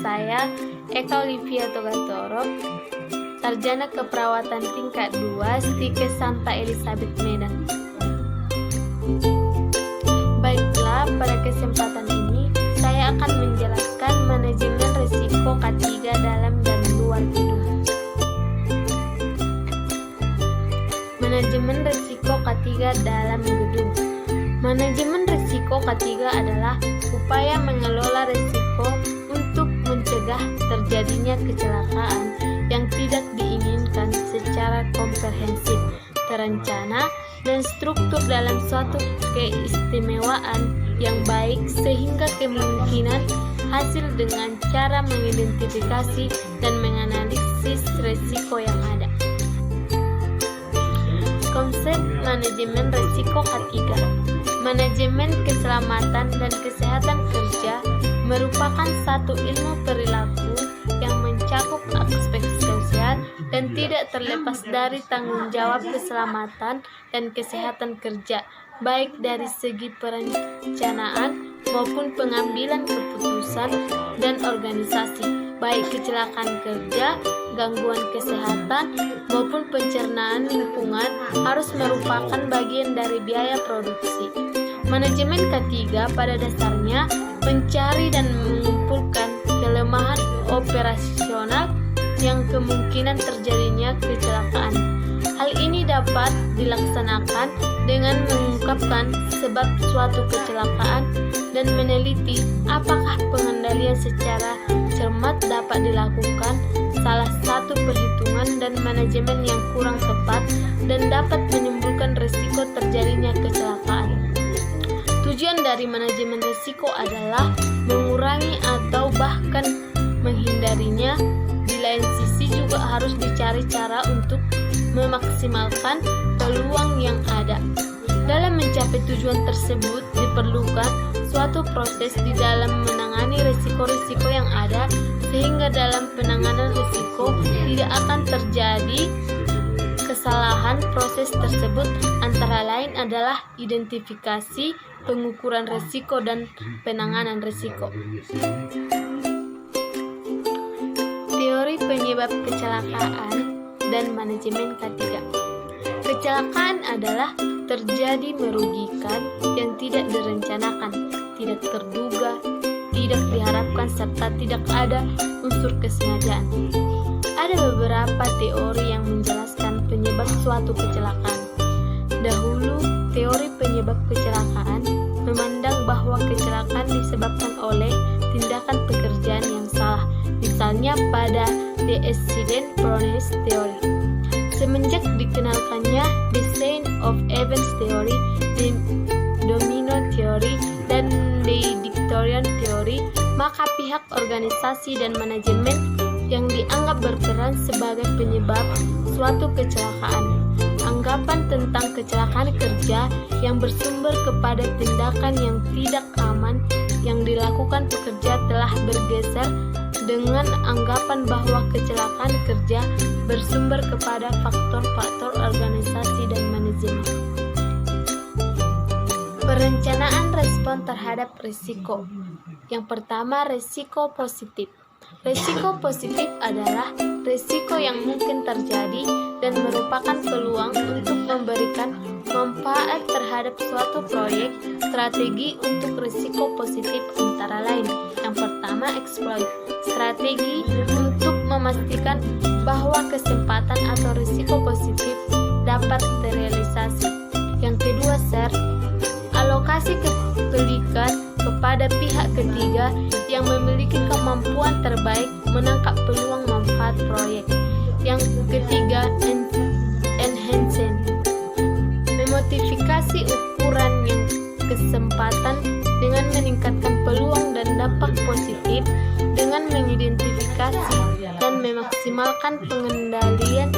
saya, Eka Olivia Togatoro, Sarjana Keperawatan tingkat 2, Stikes Santa Elizabeth Medan. Baiklah, pada kesempatan ini saya akan menjelaskan manajemen risiko K3 dalam dan luar gedung. Manajemen risiko K3 dalam gedung. Manajemen risiko K3 adalah upaya mengelola risiko untuk mencegah terjadinya kecelakaan yang tidak diinginkan secara komprehensif, terencana, dan struktur dalam suatu keistimewaan yang baik sehingga kemungkinan hasil dengan cara mengidentifikasi dan menganalisis risiko yang ada. Konsep manajemen risiko K3. Manajemen keselamatan dan kesehatan kerja merupakan satu ilmu perilaku yang mencakup aspek sosial dan tidak terlepas dari tanggung jawab keselamatan dan kesehatan kerja, baik dari segi perencanaan maupun pengambilan keputusan dan organisasi, baik kecelakaan kerja, gangguan kesehatan, maupun pencernaan lingkungan harus merupakan bagian dari biaya produksi. Manajemen K3 pada dasarnya mencari dan mengumpulkan kelemahan operasional yang kemungkinan terjadinya kecelakaan. Hal ini dapat dilaksanakan dengan mengungkapkan sebab suatu kecelakaan dan meneliti apakah pengendalian secara cermat dapat dilakukan. Salah satu perhitungan dan manajemen yang kurang tepat dan dapat menimbulkan risiko terjadinya kecelakaan. Tujuan dari manajemen risiko adalah mengurangi atau bahkan menghindarinya. Di lain sisi juga harus dicari cara untuk memaksimalkan peluang yang ada. Dalam mencapai tujuan tersebut diperlukan suatu proses di dalam menangani risiko-risiko yang ada, sehingga dalam penanganan risiko tidak akan terjadi kesalahan. Proses tersebut antara lain adalah identifikasi, pengukuran risiko, dan penanganan risiko. Teori penyebab kecelakaan dan manajemen K3. Kecelakaan adalah terjadi merugikan yang tidak direncanakan, tidak terduga, tidak diharapkan, serta tidak ada unsur kesengajaan. Ada beberapa teori yang menjelaskan penyebab suatu kecelakaan. Dahulu, teori penyebab kecelakaan memandang bahwa kecelakaan disebabkan oleh tindakan pekerjaan yang salah, misalnya pada The Accident Prone Theory. Semenjak dikenalkannya The Chain of Events Theory, The Domino Theory, dan The Dictorian Theory, maka pihak organisasi dan manajemen yang dianggap berperan sebagai penyebab suatu kecelakaan. Anggapan tentang kecelakaan kerja yang bersumber kepada tindakan yang tidak aman yang dilakukan pekerja telah bergeser dengan anggapan bahwa kecelakaan kerja bersumber kepada faktor-faktor organisasi dan manajemen. Perencanaan respon terhadap risiko. Yang pertama, risiko positif. Risiko positif adalah risiko yang mungkin terjadi dan merupakan peluang untuk memberikan manfaat terhadap suatu proyek. Strategi untuk risiko positif antara lain: yang pertama, exploit, strategi untuk memastikan bahwa kesempatan atau risiko positif dapat terrealisasi. Yang kedua, share, alokasi kepemilikan kepada pihak ketiga yang memiliki kemampuan terbaik menangkap peluang manfaat proyek. Yang ketiga, enhancement, memotivasi ukuran yang kesempatan dengan meningkatkan peluang dan dampak positif dengan mengidentifikasi dan memaksimalkan pengendalian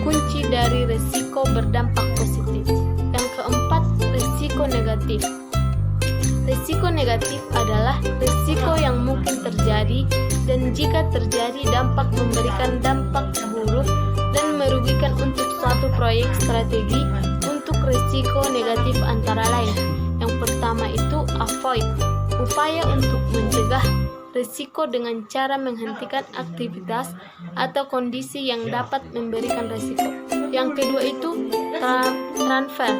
kunci dari risiko berdampak positif. Yang keempat, risiko negatif. Risiko negatif adalah risiko yang mungkin terjadi dan jika terjadi dapat memberikan dampak buruk dan merugikan untuk suatu proyek. Strategi untuk risiko negatif antara lain: yang pertama itu avoid, upaya untuk mencegah risiko dengan cara menghentikan aktivitas atau kondisi yang dapat memberikan risiko. Yang kedua itu transfer,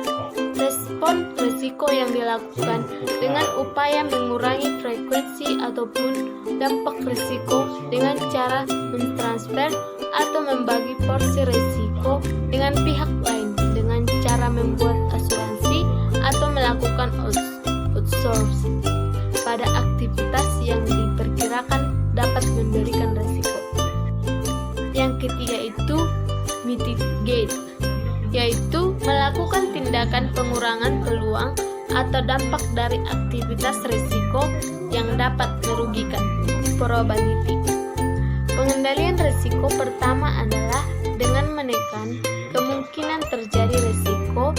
respon risiko yang dilakukan dengan upaya mengurangi frekuensi ataupun dampak risiko dengan cara mentransfer atau membagi porsi risiko dengan pihak lain dengan cara membuat asuransi atau melakukan outsourcing pada aktivitas yang diperkirakan dapat memberikan risiko. Yang ketiga itu mitigate, yaitu melakukan tindakan pengurangan peluang atau dampak dari aktivitas risiko yang dapat merugikan. Probability. Pengendalian risiko pertama adalah dengan menekan kemungkinan terjadi risiko.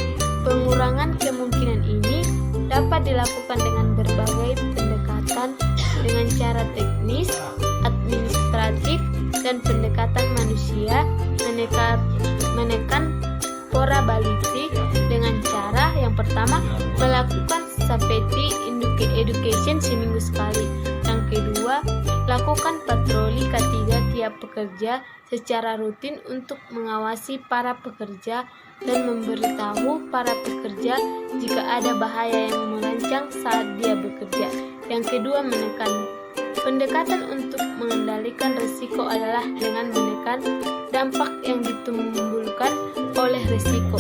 Pengurangan kemungkinan ini dapat dilakukan dengan berbagai pendekatan dengan cara teknis, administratif, dan pendekatan manusia. Menekan probability dengan cara yang pertama melakukan safety education seminggu sekali. Yang kedua, lakukan patroli K3 tiap pekerja secara rutin untuk mengawasi para pekerja dan memberitahu para pekerja jika ada bahaya yang merancang saat dia bekerja. Yang kedua, menekan. Pendekatan untuk mengendalikan risiko adalah dengan menekan dampak yang ditimbulkan oleh risiko.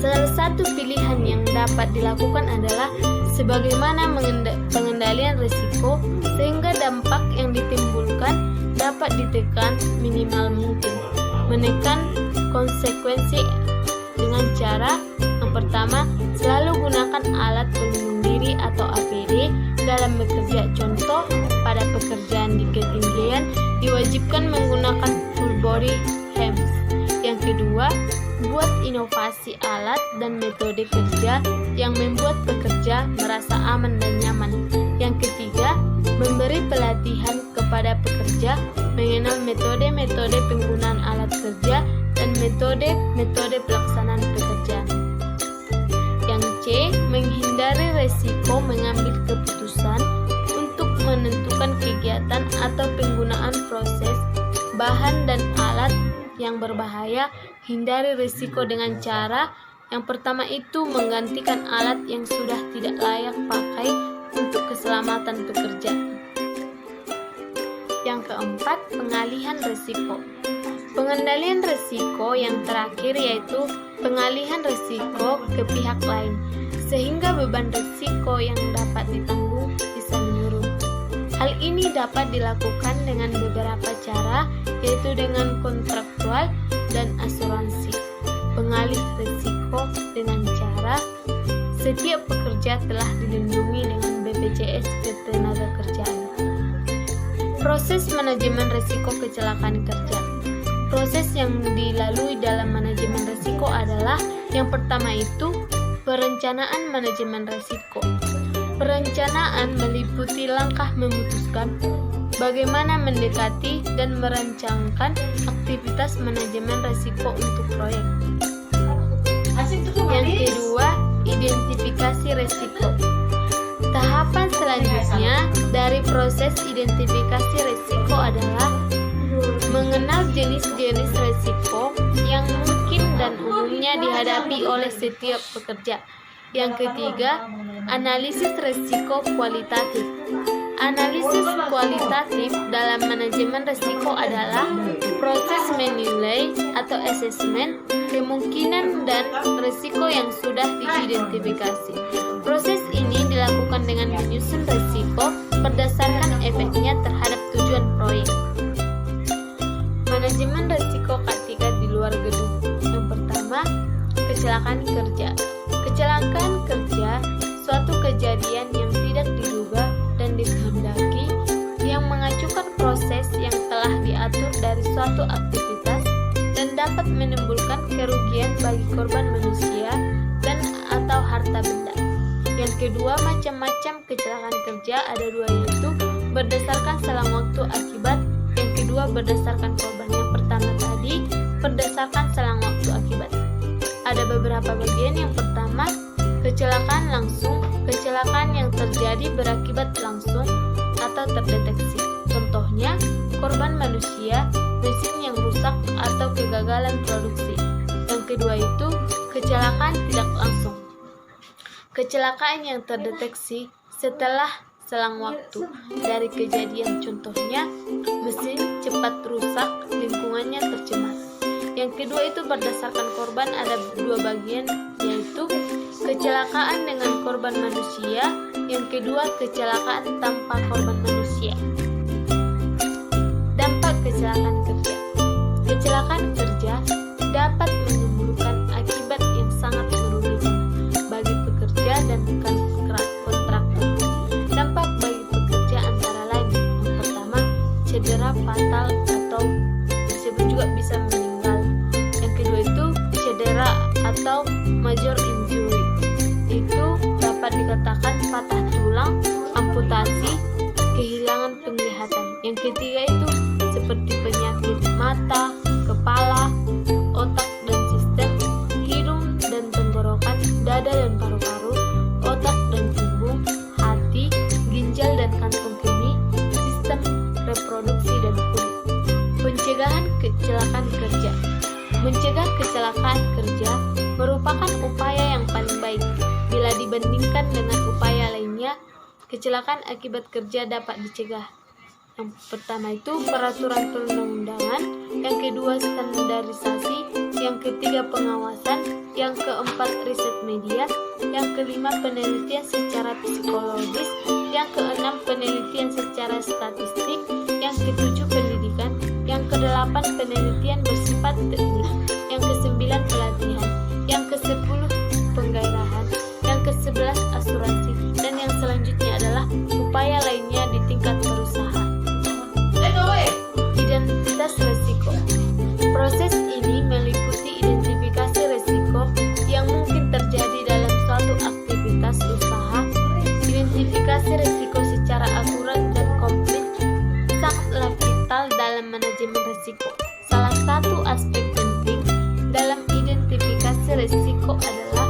Salah satu pilihan yang dapat dilakukan adalah sebagaimana pengendalian risiko sehingga dampak yang ditimbulkan dapat ditekan minimal mungkin. Menekan konsekuensi dengan cara yang pertama, selalu gunakan alat pelindung diri atau APD dalam bekerja. Contoh, pada pekerjaan di ketinggian diwajibkan menggunakan full body helms. Yang kedua, buat inovasi alat dan metode kerja yang membuat pekerja merasa aman dan nyaman. Yang ketiga, memberi pelatihan kepada pekerja mengenal metode-metode penggunaan alat kerja dan metode-metode pelaksanaan pekerjaan. Yang C, menghindari resiko mengambil keputusan untuk menentukan kegiatan atau penggunaan proses, bahan, dan alat yang berbahaya. Hindari risiko dengan cara yang pertama itu menggantikan alat yang sudah tidak layak pakai untuk keselamatan pekerja. Yang keempat, pengalihan risiko. Pengendalian risiko yang terakhir yaitu pengalihan risiko ke pihak lain, sehingga beban risiko yang dapat ditanggung bisa menurun. Hal ini dapat dilakukan dengan beberapa cara, yaitu dengan kontraktual dan asuransi. Pengalih risiko dengan cara setiap pekerja telah dilindungi dengan BPJS Ketenagakerjaan. Proses manajemen risiko kecelakaan kerja. Proses yang dilalui dalam manajemen risiko adalah yang pertama itu perencanaan manajemen risiko. Perencanaan meliputi langkah memutuskan bagaimana mendekati dan merancangkan aktivitas manajemen risiko untuk proyek. Yang kedua, identifikasi risiko. Tahapan selanjutnya dari proses identifikasi risiko adalah mengenal jenis-jenis risiko yang mungkin dan umumnya dihadapi oleh setiap pekerja. Yang ketiga, analisis risiko kualitatif. Analisis kualitatif dalam manajemen risiko adalah proses menilai atau assessment kemungkinan dan risiko yang sudah diidentifikasi. Proses ini dilakukan dengan menyusun risiko berdasarkan efeknya terhadap tujuan proyek. Manajemen risiko K3 di luar gedung. Yang pertama, kecelakaan kerja. Kecelakaan kerja suatu kejadian yang tidak diduga dan dikehendaki yang mengacukan proses yang telah diatur dari suatu aktivitas dan dapat menimbulkan kerugian bagi korban manusia dan atau harta benda. Yang kedua, macam-macam kecelakaan kerja ada dua, yaitu berdasarkan selang waktu akibat. Yang kedua, berdasarkan korban. Yang pertama tadi berdasarkan selang waktu akibat. Ada beberapa bagian. Yang pertama, kecelakaan langsung, kecelakaan yang terjadi berakibat langsung atau atau terdeteksi. Contohnya, korban manusia, mesin yang rusak atau kegagalan produksi. Yang kedua itu kecelakaan tidak langsung. Kecelakaan yang terdeteksi setelah selang waktu dari kejadian, contohnya mesin cepat rusak, lingkungannya tercemar. Yang kedua itu berdasarkan korban ada dua bagian, yaitu kecelakaan dengan korban manusia, yang kedua kecelakaan tanpa korban manusia. Dampak kecelakaan kerja. Kecelakaan kerja dapat menimbulkan akibat yang sangat merugikan bagi pekerja dan kontraktor. Dampak bagi pekerja antara lain, yang pertama cedera fatal atau disebut juga bisa meninggal. Yang kedua itu cedera atau major injury, itu dapat dikatakan patah tulang, amputasi, kehilangan penglihatan. Yang ketiga itu seperti penyakit mata, kepala, otak dan sistem, hidung dan tenggorokan, dada dan paru-paru, otak dan tubuh, hati, ginjal dan kantong kemih, sistem reproduksi dan kulit. Pencegahan kecelakaan kerja. Mencegah kecelakaan kerja merupakan upaya yang paling baik. Bila dibandingkan dengan upaya lainnya, kecelakaan akibat kerja dapat dicegah. Yang pertama itu peraturan perundang-undangan, yang kedua standarisasi, yang ketiga pengawasan, yang keempat riset media, yang kelima penelitian secara psikologis, yang keenam penelitian secara statistik, yang ketujuh pendidikan, yang kedelapan penelitian bersifat teknik, yang kesembilan pelatihan, yang kesepuluh penggairahan, yang kesebelas asuransi, dan yang selanjutnya adalah upaya lainnya di tingkat perusahaan. Identitas resiko. Proses ini meliputi identifikasi resiko yang mungkin terjadi dalam suatu aktivitas usaha. Identifikasi resiko secara akurat dan komplit sangatlah vital dalam manajemen resiko. Salah satu aspek penting dalam identifikasi resiko adalah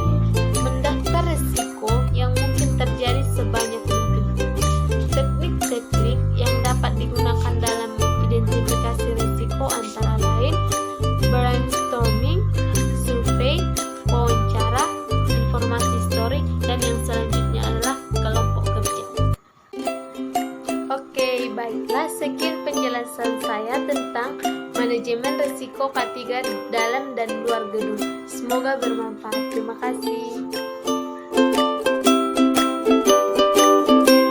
mendaftar resiko yang mungkin terjadi sebanyak mungkin. Teknik-teknik yang dapat digunakan dalam identifikasi risiko antara lain brainstorming, survei, wawancara, informasi historik, dan yang selanjutnya adalah kelompok kerja. Oke, baiklah, sekian penjelasan saya tentang manajemen risiko K3 dalam dan luar gedung. Semoga bermanfaat. Terima kasih.